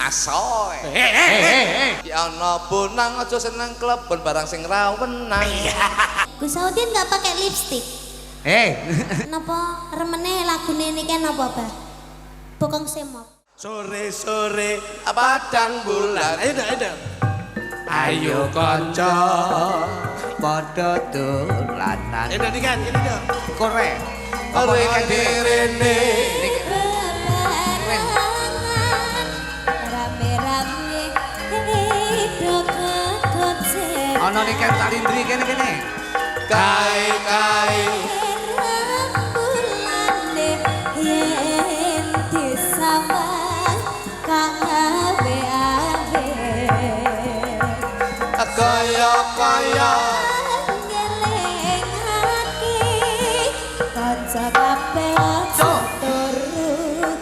asoe. Ki ana bonang aja seneng klebon barang sing rawenang. Gus Saudin nggak pakai lipstick. Napa remene lagune niki napa, Bah? Bokong semop. Sore-sore padang bulan. Ayo. Ayo kanca padha dolanan. Ini kan, ini dong. Korek. Apa Apa rene? Rame-rame dok-dok Ana nek tak lindri kene. Kai. bulane yen disawang kang abe-abe. Kaya Ngeling hati kanca kabeh aja turu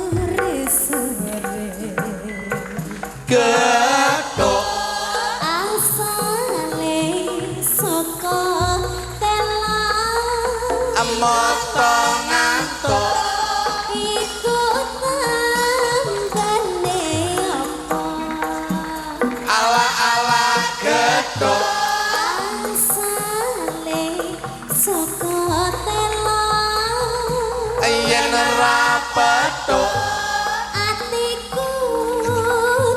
sore-sore. gedhok Asale saka tela mata ngantuk iku tambane apa ala-ala gedhok asale saka tela yen ora petuk atiku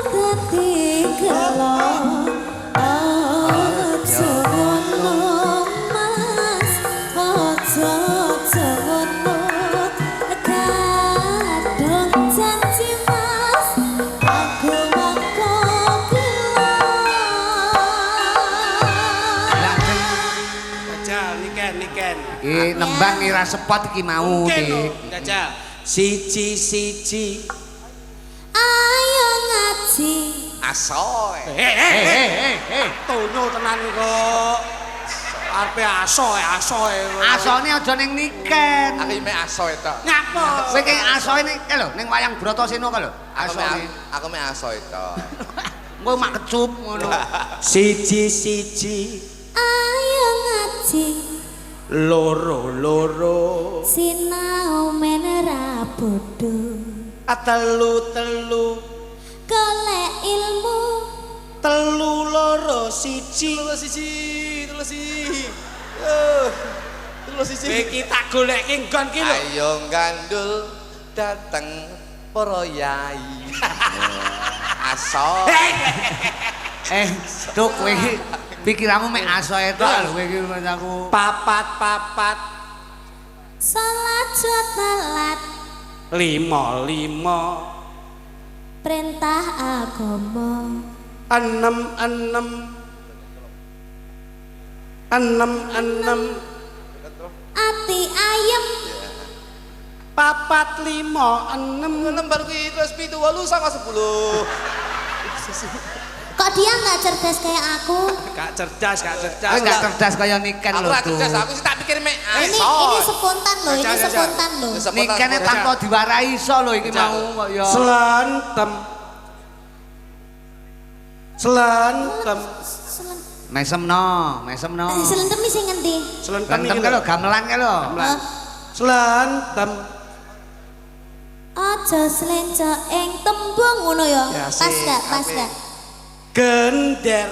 dadi gelo aja ngono mas aja ngono kadang janji mas aku mongko gelo Jajal niken. Iki nembang ira sepot iki mau, Dik. Jajal. Siji. ayo ngaji asoe. Tono tenan kok. Arepe asoe. Asone aja ning niken. Aku mek asoe tok. Ngapa? Kowe ki asoe ning ning wayang Bratasena ka lho. Asone. Aku mek asoe tok. Engko mak kecup ngono. Siji. ayo ngaji Loro. sinau menera bodho Telu. golek ilmu Telu loro siji. Iki tak goleki nggon ki lho. Ayo gandul dateng para yai. Asoe. Duk kowe iki pikiranmu mek asoe tok lho kowe iki aku. Papat. salat telat 5. perintah agama 6. ati ayem 4, 5, 6. Lembar kuwi terus 7, 8, 9, 10. kok dia nggak cerdas kayak aku Gak cerdas. Enggak cerdas kaya niken Aku lho, ora Duk. cerdas, aku sih tak pikir mek ini asoe. spontan loh ini Jajal. spontan loh Nikene tanpa diwarai iso lho iki mau kok ya. Selantem. Mesemno. selentem sing ngendi Selentem Gantem iki ka lho, gamelan ka lho. Selantem. aja slenco ing tembung ngono ya Ya, pas sih, gak apik. Gender.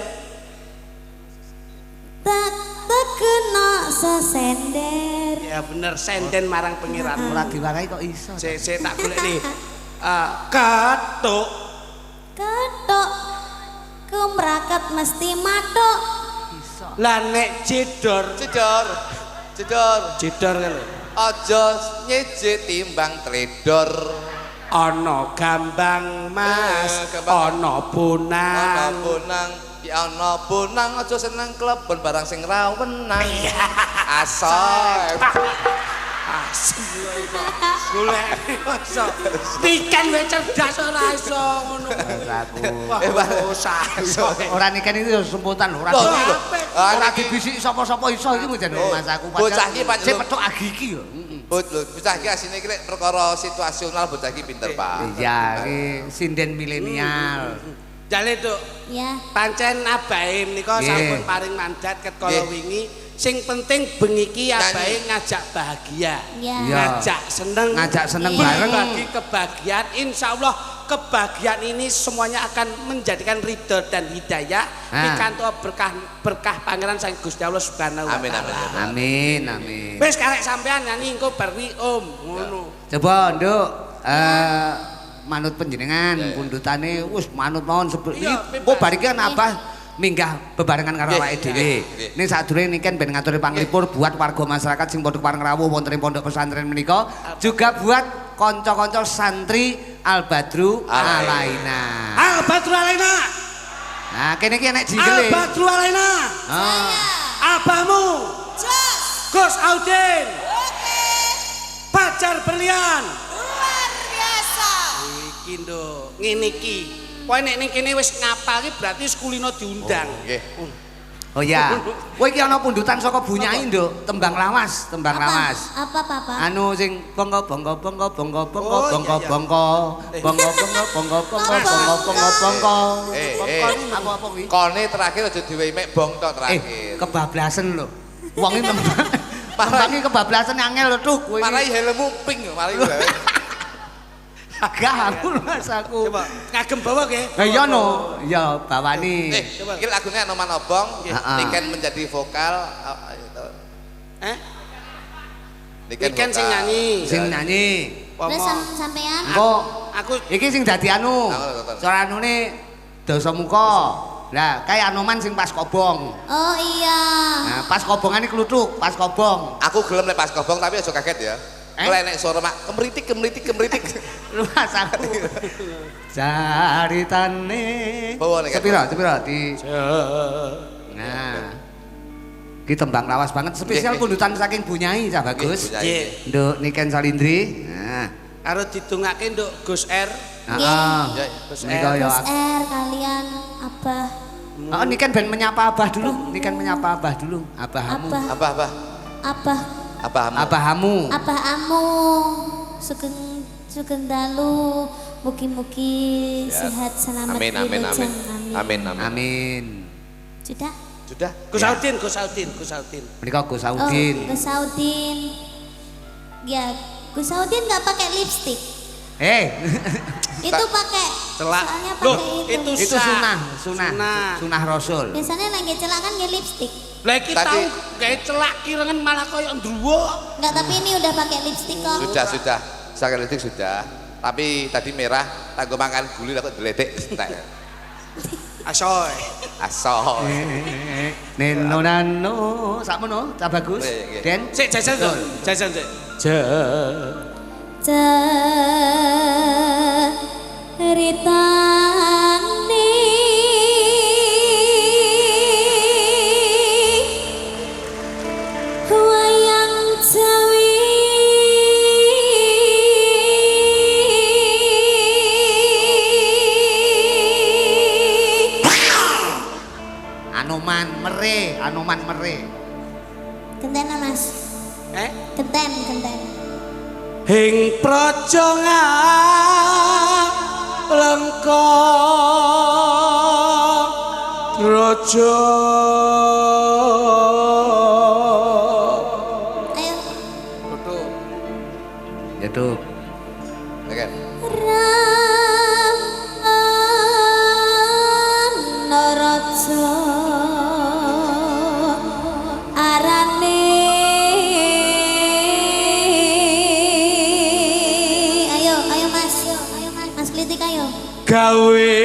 tak kena sesender Ya bener senden marang pengiran. Ora diwarai kok iso. Saya tak golek nih. Katuk. ketok kemraket mesti matok Lah nek jedor. Jedor. Kan lho. Aja nyejit timbang tledor. Ana gambang mas, ana bonang. Ana bonang aja seneng klebon barang sing rawenang. Asoe. Golek iso. Niken wae cerdas ora iso ngono. Aku. Ora Ora niken iki semputan lho, ora. Loh, iki lho. Ora dibisiki sapa-sapa iso iki mung jane Mas aku. Bocah iki pancen sing petuk agiki yo. Bocah iki asine iki perkara situasional bocah iki pinter, Pak. Iya, iki sinden milenial. Jale Duk, ya pancen abahe menika sampun paring mandat ket kala wingi. Sing penting bengi iki abahe ngajak bahagia. ya Iya. Ngajak seneng Ngajak seneng bareng. bagi kebahagiaan insyaallah kebahagiaan ini semuanya akan menjadikan ridho dan hidayah pikantuk berkah pangeran sang Gusti Allah Subhanahu wa taala. Amin, amin. Wis karek sampean nyanyi engko bari Om ngono. Coba Nduk manut panjenengan pundutane wis manut mawon iki kok bar iki kan Abah minggah bebarengan karo awake dhewe. Ning sadurunge niki ben ngaturi panglipur buat warga masyarakat sing padha pareng rawuh wonten ing pondok pesantren menika, juga buat kanca-kanca santri Al Badru Alaina. Al Badru Alaina. Nah, kene iki enek Al jingle. Badru Alaina. Abahmu. Gus Audin. Oke. Pacar berlian. Luar biasa. Iki nduk, ngene iki. Kowe nek ning kene wis ngapal iki berarti kulino diundang. Nggih. Oh ya. Kowe iki ana pundutan saka Bunyai, Nduk, tembang lawas, tembang lawas. Apa, Papa? Anu sing bongko bongko bongko bongko bongko bongko bongko bongko bongko bongko bongko bongko bongko. Apa kuwi? Kone terakhir aja diwehi mek bong tok terakhir. Kebablasan lho. Wong iki tembang iki kebablasan angel lho, Tuk. Kowe. Marai helmmu pink mari wae. Agak aku Mas aku. Coba kagem bawa nggih. Iya no, ya bawani. Iki lagune Anoman Obong, Niken menjadi vokal. Niken sing nyanyi. Sing nyanyi. Terus sampean? Kok aku iki sing dadi anu. Cara anune Dasa Muka. Lah, kayak Anoman sing pas kobong. Oh iya. Nah, pas kobongan iki kluthuk, pas kobong. Aku gelem nek pas kobong tapi aja kaget ya. Klenek suara mak kemritik. Luas aku. Caritane. Sepira di. Nah. Ki tembang lawas banget spesial pundutan saking Bunyai cah bagus. Nggih. Nduk Niken Salindri. Nah. Karo didongake nduk Gus R. Heeh. Gus Nika R. ya. Gus R kalian Abah. Oh, Niken ben menyapa Abah dulu. Niken menyapa Abah dulu. Abahamu. Abahamu. Abahamu. Abahamu. Sugeng dalu. Mugi-mugi sehat selamat. Amin. Sudah? Gus Audin. Menika Gus Audin. Oh, Gus Audin. Ya, Gus Audin nggak pakai lipstik. Itu pakai. Celak. Soalnya Loh, pakai itu sunah Rasul. Biasanya lagi celak kan ya lipstik. Lah iki tau gawe celak kirengan malah koyo ndruwo. Enggak, tapi ini udah pakai lipstik kok. Sudah. Sakalitik sudah. Tapi tadi merah, tanggo makan guli lah kok deledek. Asoy. Neno nano, sakmono, cah bagus. Den, Sik jajan sik. Ceritane wayang Jawi Anoman mere. Gentena Mas. Genten. Hing praja lengko raja. Ayo. Yaitu. Oke. Raja arane. Ayo Mas Klitik ayo. Gawe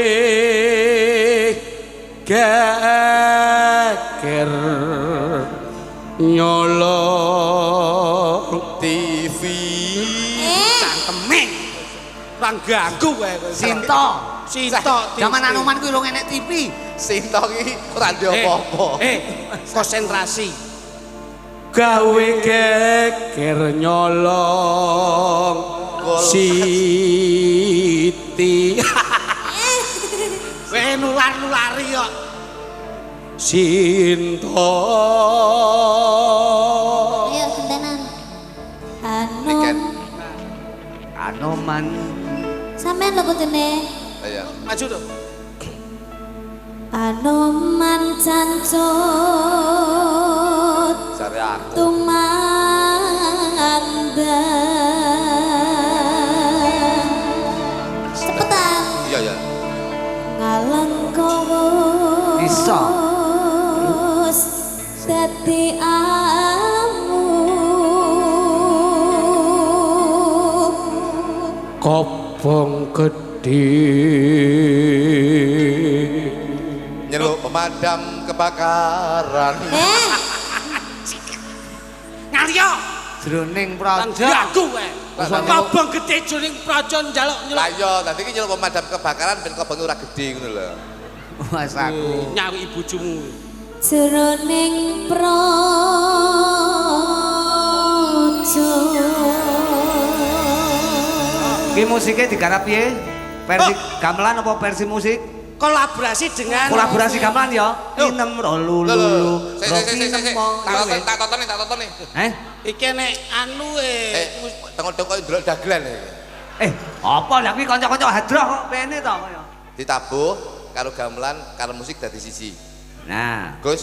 geger nyolong TV cangkeming kurang ganggu kowe Sinto. Zaman Anoman kuwi urung enek TV. Sinto iki ora ndek apa-apa. Konsentrasi. Gawe geger nyolong Siti. Kowe nular-nulari kok. Sinto. Ayo gentenan. Anoman. Sampean lho kudune. Ayo. Maju to. Anoman cancut Cari aku. tumandang. Cepetan. kobong gede. Nyeluk pemadam kebakaran. Ngaryo Jroning Lang praja. jago kowe. Kobong gede jroning praja njaluk Lah iya, dadi iki nyeluk pemadam kebakaran ben kobonge ora gede ngono lho. Mas aku. nyawi bojomu. Jroning praja. Ki musiknya digarap piye? Versi gamelan apa versi musik? Kolaborasi dengan Kolaborasi gamelan ya. Inem rolulu. Tak tonton nih. Iki nek anu Tengok-tengok koyo ndelok dagelan iki. Apa lah kuwi kanca-kanca hadroh kok pene to kaya. Ditabuh karo gamelan karo musik dadi siji. Nah, Gus,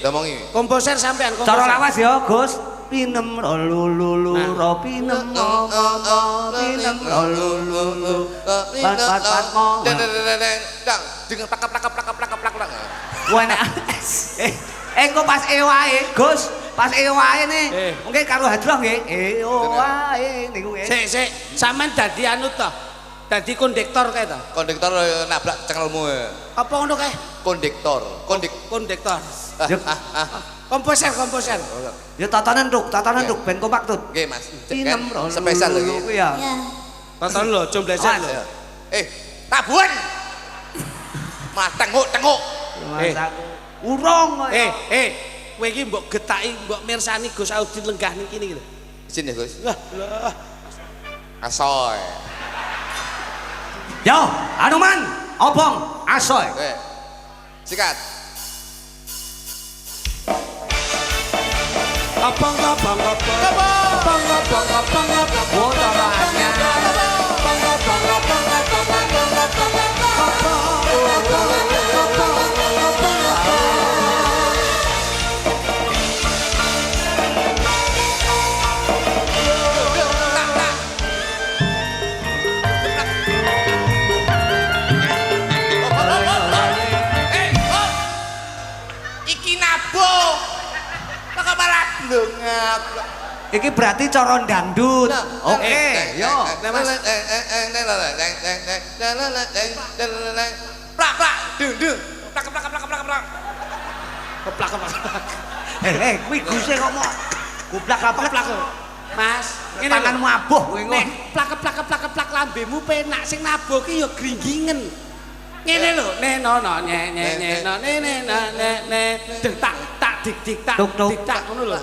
ngomongi. komposer sampean komposer. cara lawas ya, Gus. Pinem rolulu ro pinem mo pinem rolulu. Pat mo. Dang, dengan plak. Wah nek engko pas wae, Gus. Pas wae nih. Mungkin karo hadroh nggih. Wae niku nggih. Sik, sampean dadi anu to. Dadi kondektor kae to. Kondektor nabrak cengelmu. Apa ngono kae? Kondektor. Kondektor. Komposer. Ya tatanan nduk ben kompak tut. Nggih, Mas. Pinem rolulu. Spesial lho iki. Ya. Ya. Tonton lho, jomblesan lho. Tabuhan. Mas tengok. Mas aku. Urung kok. Kowe iki mbok getaki, mbok mirsani Gus Audin lenggah niki lho. Izin ya, Gus. Lah. Asoy. Yo, Anoman, obong, asoy. Sikat. Abang. Iki nabuh. Kok malah ndongak. Iki berarti cara dangdut. Oke, yo. Plak, dung. Plak. Keplak. Kuwi guse kok mau gublak-gablak. Mas, ngene Tanganmu abuh kowe engko. nek plak lambemu penak sing nabuh ki ya gringgingen. Ngene lho, nenono dik tak dik tak ngono lho.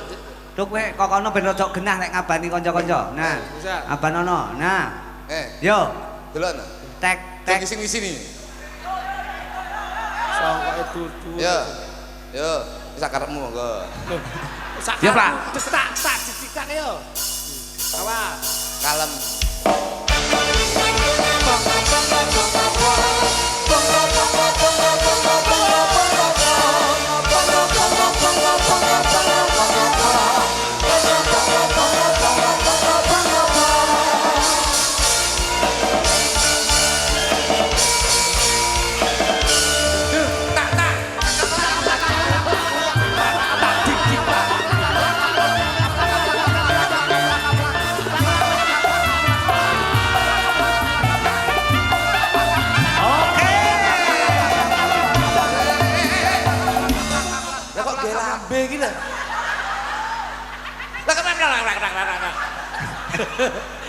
Duk kowe kok kono ben rada genah nek ngabani kanca-kanca. Nah, abanono. Nah. Yo, Delok. tek. Ngisi nih. Sangkoke dudu. Yo, bisa karepmu monggo. Ya, Pak. Tak didik yo. Awas. Kalem.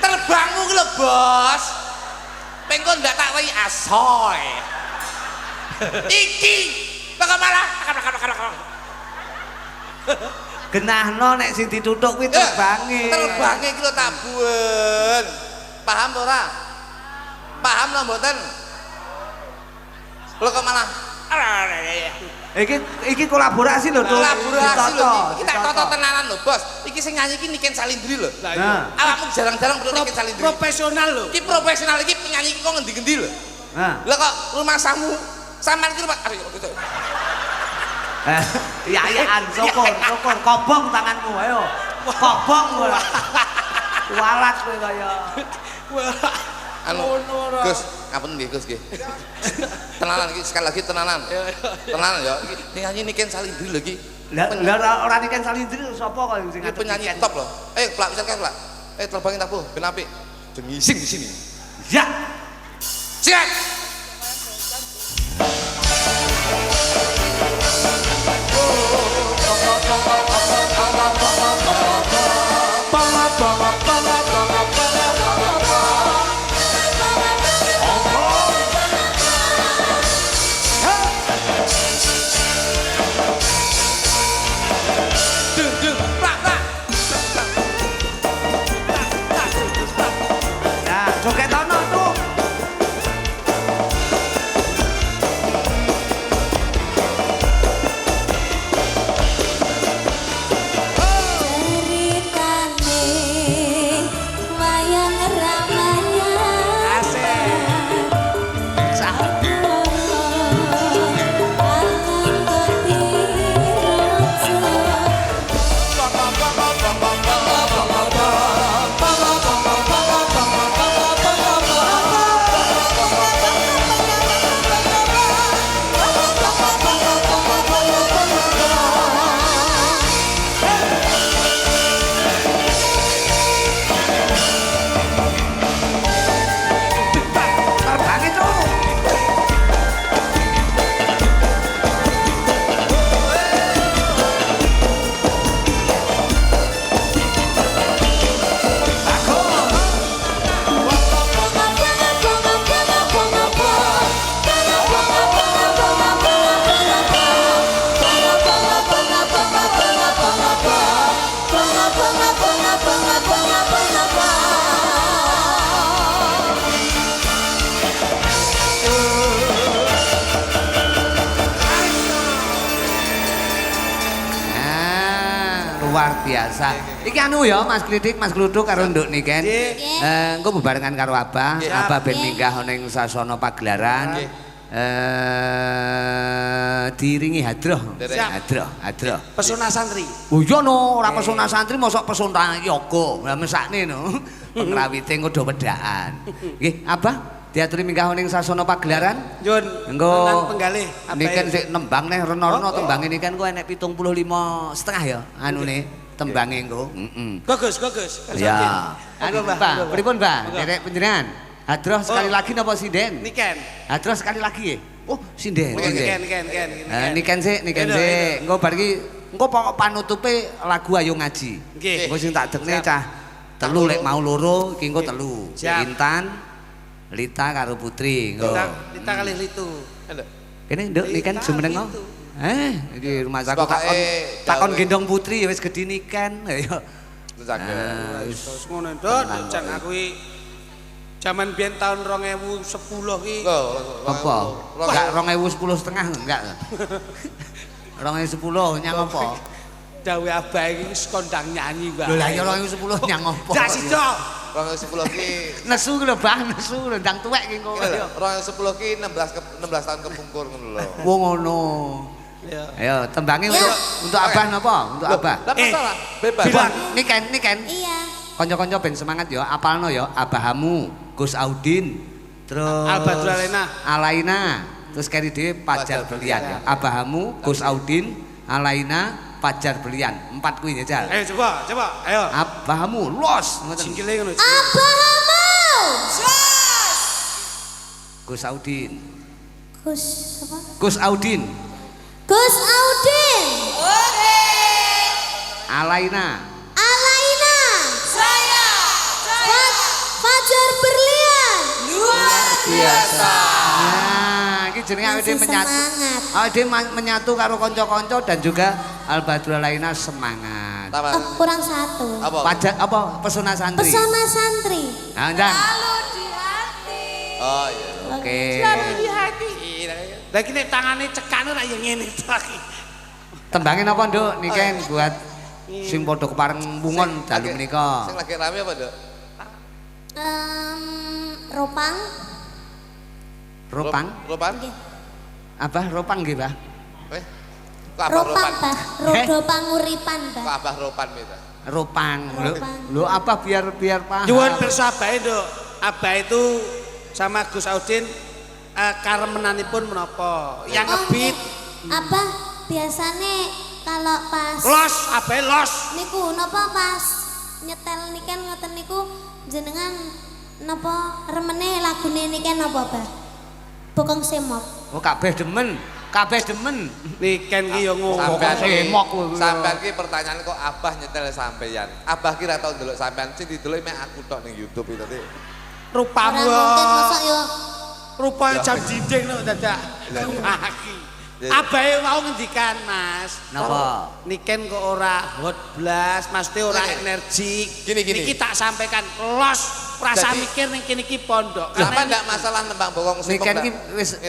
Terbangmu ki lho, Bos. Pengko ndak tak wehi asoy. Iki kok malah Genahno nek sing dituthuk kuwi terbange. Terbange iki lho tabuhan. Paham to ora? Paham lho mboten? Lho kok malah Iki kolaborasi lho, Tuk. kolaborasi lho. Iki tak toto tenanan lho, Bos. Iki sing nyanyi iki Niken Salindri lho. Nah. Awakmu jarang-jarang perlu Niken Salindri. Profesional lho. Iki profesional iki penyanyi iki kok ngendi-ngendi lho. Nah. Lah kok rumah samu sampean iki rumah aduh gitu. Iya-iyan, syukur. Kobong tanganmu, ayo. Kobong kowe. Kualat kowe kaya. Anu, Gus, ngapunten nggih, Gus nggih. Tenanan iki sekali lagi tenanan. Tenanan ya. Iki nyanyi Niken Salindri lho iki. Lah ora Niken Salindri sapa kok sing Ini penyanyi top loh. Plak bisa kan plak. Terbangin tabuh, ben apik. Dengising di sini. Ya. Siap. Joget ono tuh. Luar biasa. Iki anu ya Mas Klidik, Mas Gluduk karo Nduk Niken. Engko bebarengan karo Abah. Abah ben minggah ning sasana pagelaran. Diiringi hadroh. Hadroh. Pesona santri. Oh iya no, ora pesona santri mosok pesona yoga. Lah mesakne no. Pengrawite engko do wedaan. Nggih, Abah diaturi minggah ning sasana pagelaran. Nyun. Engko penggalih. Niken sik nembang neh rena-rena tembange niken ku enek 75,5 ya anune tembange engko. Bagus. Ya. Anu Mbah, pripun Mbah? Derek panjenengan. Hadroh sekali lagi napa sinden? Niken. Hadroh sekali lagi. Oh, sinden. Niken. Niken sik. Engko bar iki engko pokok panutupe lagu Ayo Ngaji. Nggih. Engko sing tak dekne cah telu lek mau loro iki engko telu. Intan Lita karo Putri engko. Lita kalih Litu. Kene Nduk Niken jumeneng kok. Iki rumah saku takon gendong Putri ya wis gedhi Niken. Ya. Wis ngono Nduk, jan aku iki jaman biyen tahun 2010 ki. Apa? Enggak 2010 setengah enggak. 2010 nyang apa? Dawe Abah iki wis kondang nyanyi, Mbak. Lho lah ya 2010 nyang apa? Dak sida. 2010 ki nesu lho Bang, nesu lho ndang tuwek ki engko. 2010 ki 16 tahun kepungkur ngono lho. Wong ngono. Ya. Ayo tembange untuk Abah napa? Untuk Abah. Lah masalah bebas. Niken. Iya. Kanca-kanca ben semangat ya, apalno ya Abahamu, Gus Audin, terus Albatul Alaina, terus keri dhewe Pajar Belian ya. Abahamu, Gus Audin, Alaina, Pajar Belian. 4 kuwi ya, Jal. Ayo coba. Ayo. Abahamu, los ngoten. Singkile ngono. Abahamu. Gus Audin. Gus apa? Gus Audin. Gus Audin. Oke. Alaina. Saya. Fajar Berlian. Luar Biasa. Nah, iki jenenge awake dhewe menyatu. Awake dhewe menyatu karo kanca-kanca dan juga Albadrul Laina semangat. Kurang satu. Pajak apa? Pesona santri. Pesona santri. Nah, Ndang. Selalu di hati. Oh iya. Oke. Selalu di hati. Lah iki nek tangane cekane ra ya ngene to iki. Tembangin apa, Nduk? Niken buat sing padha kepareng bungon dalu menika. Sing lagi rame apa, Nduk? Ropang. Ropang? Abah ropang nggih, Bah? Ropang, Bah. Rodo panguripan, Bah. Kok Abah ropan itu? Ropang. Lho apa biar paham. Nyuwun pirsa Abah Nduk. Abah itu sama Gus Audin karemenanipun menapa? Yang ngebit. Abah biasane kalau pas Los, Abah los. niku napa pas nyetel niken ngoten niku jenengan Napa remene lagune niki napa, Bah? Bokong Semok. Oh kabeh demen. Kabeh demen. Niken ki yo ngono. Sampean semok kuwi. Sampean ki pertanyaan kok Abah nyetel sampeyan. Abah ki ra tau ndelok sampean sing didelok mek aku tok ning YouTube itu tadi. Rupamu. Ora mungkin mosok yo. Rupanya jam dinding no dadak. Aki. Abahe mau ngendikan, Mas. Napa? Niken kok ora hot blas, mesti ora energik. Gini. Niki tak sampaikan los rasa Jadi, mikir ning kene iki pondok. Sampean ndak masalah nembang bokong semok. Niken iki wis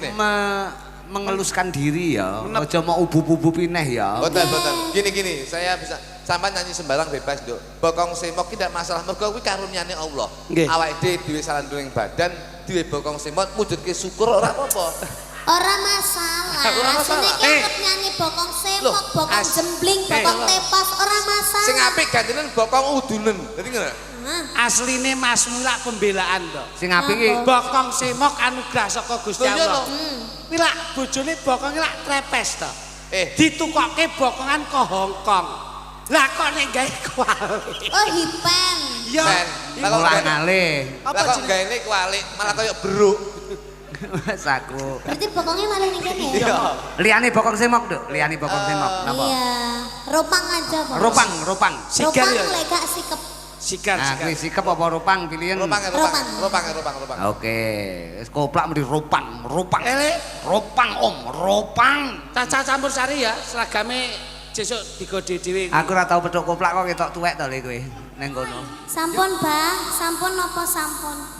mengeluskan diri ya. Aja mau ubu-ubu pineh ya. Betul. Gini, saya bisa sampean nyanyi sembarang bebas, Nduk. Bokong semok tidak masalah mergo kuwi karuniane Allah. Awake dhewe salanduring badan, duwe bokong semok mujudke syukur ora apa-apa. Ora masalah. Ora masalah. Asline arep nyanyi bokong semok, bokong jembling, bokong tepas ora masalah. Sing apik gandenen bokong udunen. Dadi ngono. Asline Mas Mula pembelaan to. Sing apik iki Bokong semok anugerah saka Gusti Lho, iya Allah. lho. Kuwi lak bojone bokonge lak trepes to. Ditukokke bokongan ke Hongkong. Lah kok nek gawe kuali. Oh, hipen. Ya. mulai ngalih. Lah kok gaene kualik malah kaya beruk. Mas aku. Berarti bokongnya malah ning kene ya? Iya. Liyane bokong semok, Duk. Liyane bokong semok. Napa? Iya. Ropang aja, Bos. Ropang. Sigar ya. Ropang lek gak sikep. Sigar. Nah, kuwi sikep apa ropang pilihan? Ropang. Oke, wis koplak mesti ropang. Ele. Ropang Om, ropang. Caca campur sari ya, seragame sesuk digode dhewe. Aku ora tau pedhok koplak kok ketok tuwek to le kowe ning kono. Sampun, Bah. Sampun napa sampun?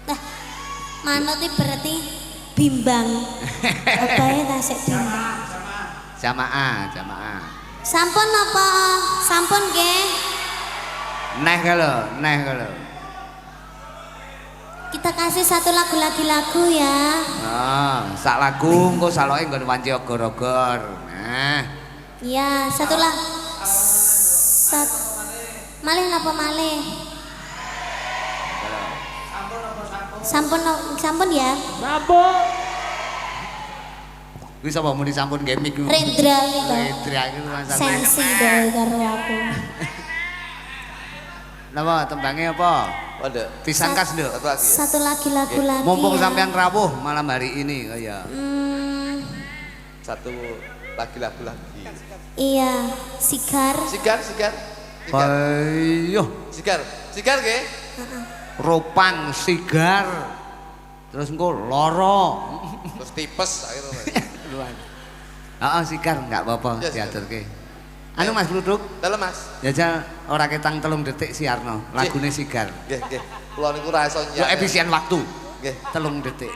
Nah, manut iki berarti bimbang. Abahe tasik bimbang. Jamaah. Sampun napa? Sampun nggih. Neh kalau. Kita kasih satu lagu lagu ya. Sak lagu engko saloke nggon wanci ogor-ogor. Nah. Iya, satu lah. Malih napa malih? Sampun ya. Kuwi sapa muni sampun nggih mik. Rendra gitu. Rendra iki Sensi dhewe karo aku. Napa tembange apa? Waduh. Pisan kas, Nduk. Satu lagi ya. Satu lagi lagu lagi. Mumpung ya. sampean rawuh malam hari ini kaya. Satu lagu lagi. Iya, sigar. Sigar. Ayo, Sigar nggih. ropang sigar. Terus engko loro. Terus tipes akhirnya. Heeh, sigar enggak apa-apa Yes, diaturke. Anu Mas Bluduk, Dalam Mas. jajal ora ketang 3 detik siarno lagune sigar. Nggih. Kula niku ra iso Yo efisien waktu. Nggih. 3 detik.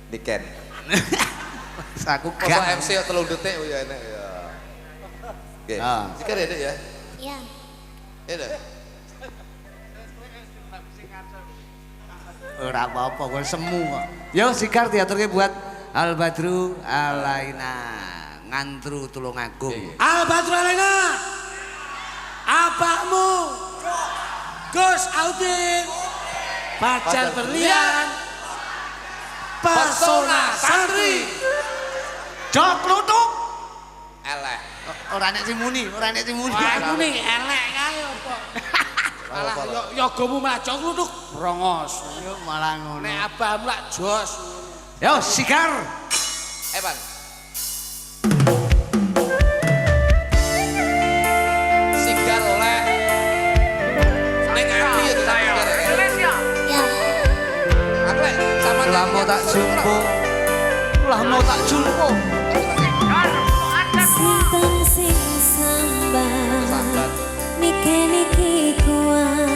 Niken. Aku Masa gak. MC kok 3 detik ya enak ya. Oke. Ah. Sigar ya, Dek ya. Iya. Ya, Dek. Ora apa-apa, kowe semu kok. Yo sigar diaturke buat Al Badru Alaina ngantru Tulungagung. Al Badru Alaina. Abahmu. Gus Audin. Pacar berlian. Pesona santri. Jok lutuk. Elek. Ora nek simuni. Wah, aku nih elek kae apa. Malah yogamu malah jok lutuk rongos. Yo malah ngono. Nek abahmu lak jos. Yo sigar. Evan. Sigar oleh. Ning ati ya sigar. Ya. Aku lek sama Lah mau tak jumpo. Sinten sing sambat niki kuat.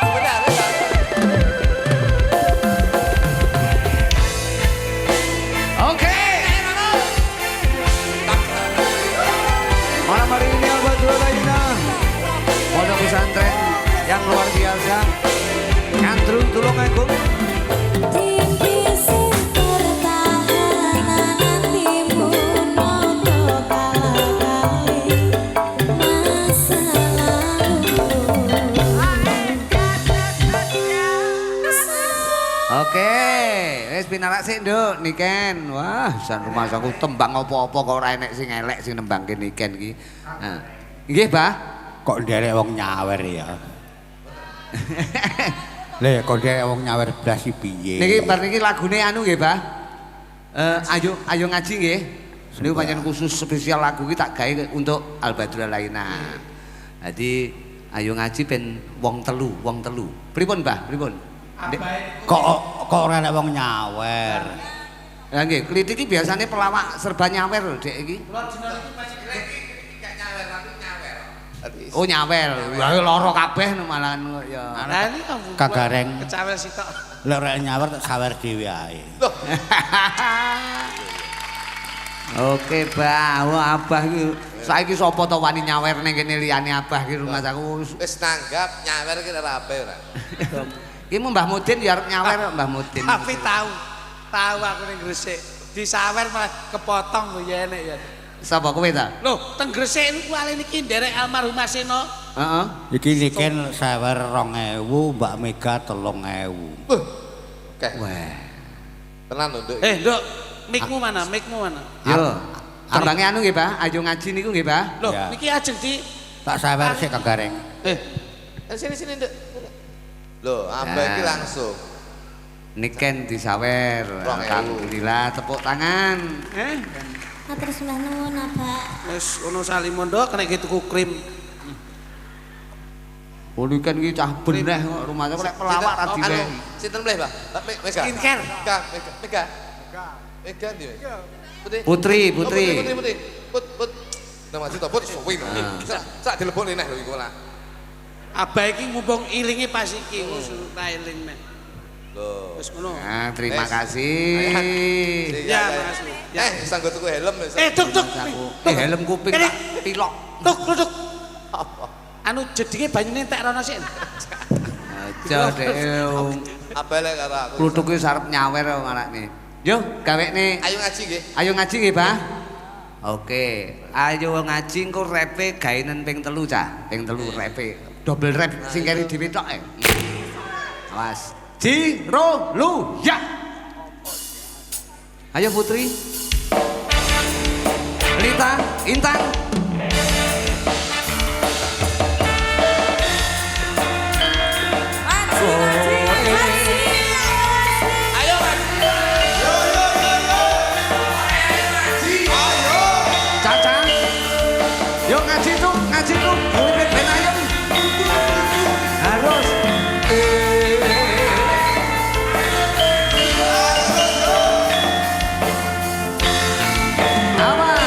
Benar. Oke. Malam hari ini Al Badru Alaina pondok pesantren yang luar biasa ngantru Tulungagung wis pinarak sik nduk Niken. Wah, jan rumah saku tembang apa-apa kok ora enek sing elek sing nembangke Niken iki. Nah. Nggih, Bah. Kok nderek wong nyawer ya. Lha kok nderek wong nyawer blas iki piye? Niki bar niki lagune anu nggih, Bah. Ayo ngaji nggih. Niku pancen khusus spesial lagu iki tak gawe untuk Al-Badrul Laina. Dadi ayo ngaji ben wong telu. Pripun, Bah? Pripun? Kok ora ana wong nyawer. Lah nggih, Klitik iki biasane pelawak serba nyawer lho, Dek iki. Kula dina iki pas gak nyawer, tapi nyawer. Oh, nyawer. Lah lara kabeh malahan ya. Lah ini Kagareng. kecawel sitok. Lek ora nyawer tak sawer dhewe ae. Oke, Bah. Wah, Abah iki saiki sapa to wani nyawer ning kene liyane Abah iki rumah saku. Wis nanggap nyawer ki ora ape ora. Iki Mbah Mudin ya arep nyawer kok Mbah Mudin. Tapi tahu aku ning Gresik. Disawer malah kepotong lho ya enek ya. Sapa kowe ta? Loh, teng Gresik niku ale niki nderek almarhum Maseno. Heeh. Iki Niken sawer 2000, Mbak Mega 3000. Oke. Wah. Tenan lho, Nduk. Nduk, mikmu mana? Yo. Tembange anu nggih, Pak. Ayo ngaji niku nggih, Pak. Loh, Ya. niki ajeng di Tak sawer sik Kagareng. Sini, Nduk. Loh, ambek iki langsung. Niken disawer. Alhamdulillah, tepuk tangan. Matur sembah nuwun, Abah. wis ono salimondo kena tuku krim. Niken iki cah beneh kok rumahnya kok pelawak ra diwe. Sinten mleh, Pak? Mega. Skincare. Mega ndi? Putri. Put. Nama cita Put suwi. Sak dilebokne neh lho iku lah. Abah iki mumpung ilinge pas iki wis tak eling nek. Loh. Wis ngono. Nah, terima kasih. Ya, makasih. Ya. Sanggo tuku helm wis. Duk. Helm kuping tak pilok. Duk. Anu jedinge banyune entek rono sik. Aja dhewe. Abah lek karo aku. Kluthuk iki arep nyawer kok anakne. Yo, gawekne. Ayo ngaji nggih. Ayo ngaji nggih, Pak. Oke, ayo ngaji engko repe gaenen ping 3 cah. Ping 3 repe. Double rap sing keri dhewe tok. Awas. Jiro lu ya. Ayo Putri. Rita, Intan. Ngaji tuh, urip ben ayem. Harus. Awas.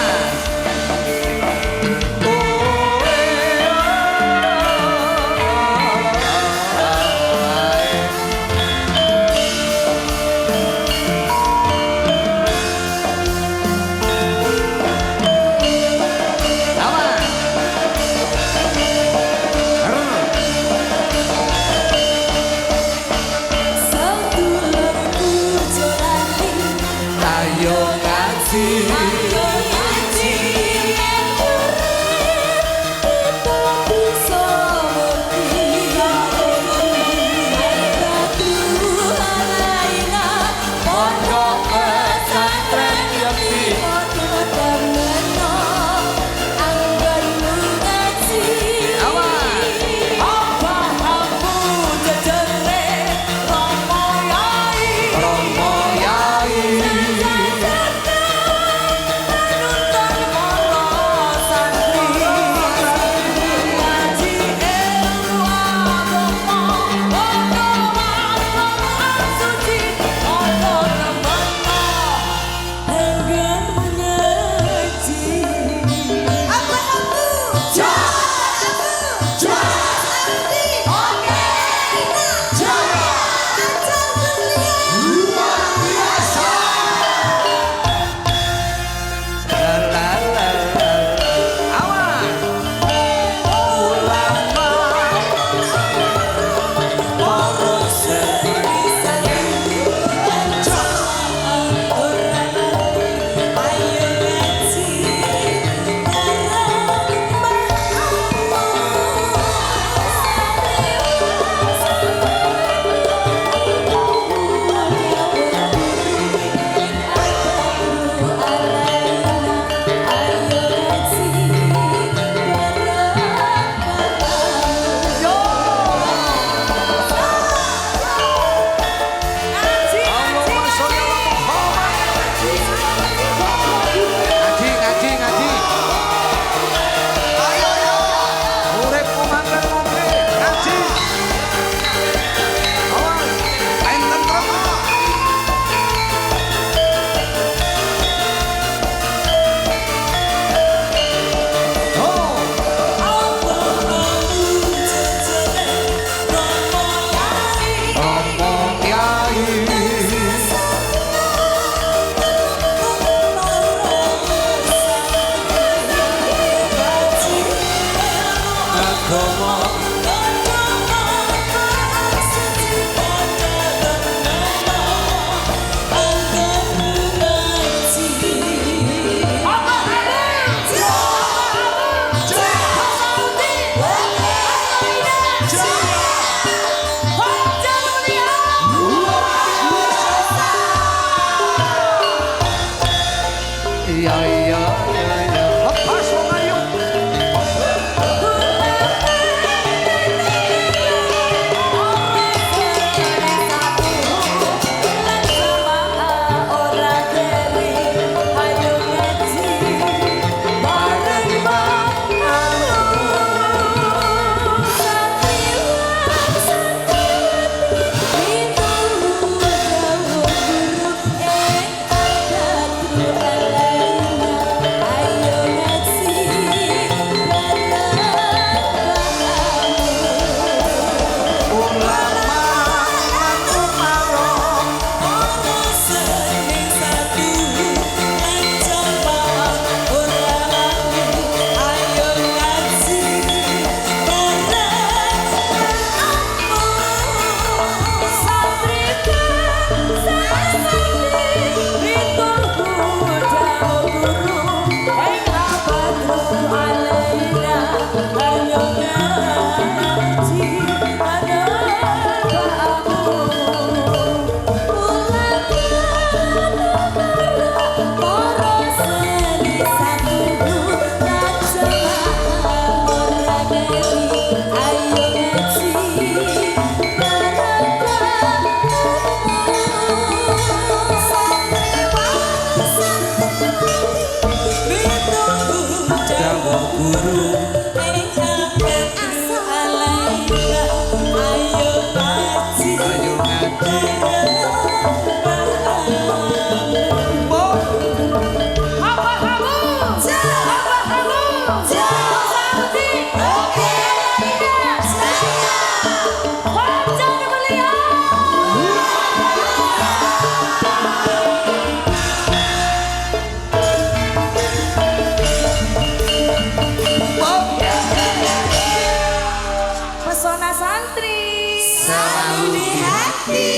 Pesona santri selalu di hati.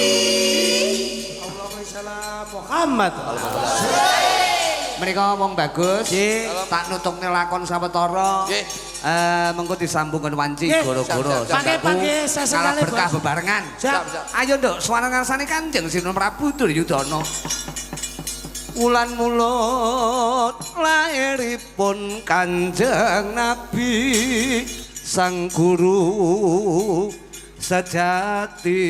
Allahumma sholli Muhammad. Menika wong bagus. Tak nutukne lakon sawetara. Nggih. Mengko disambungkan wanci Nggih. goro-goro. Pakai Ngalah sesekali berkah bos. bebarengan. Siap. Ayo nduk, suara ngarsane Kanjeng Sinten Prabu Duryudana. Wulan mulut lairipun Kanjeng Nabi sang guru sejati.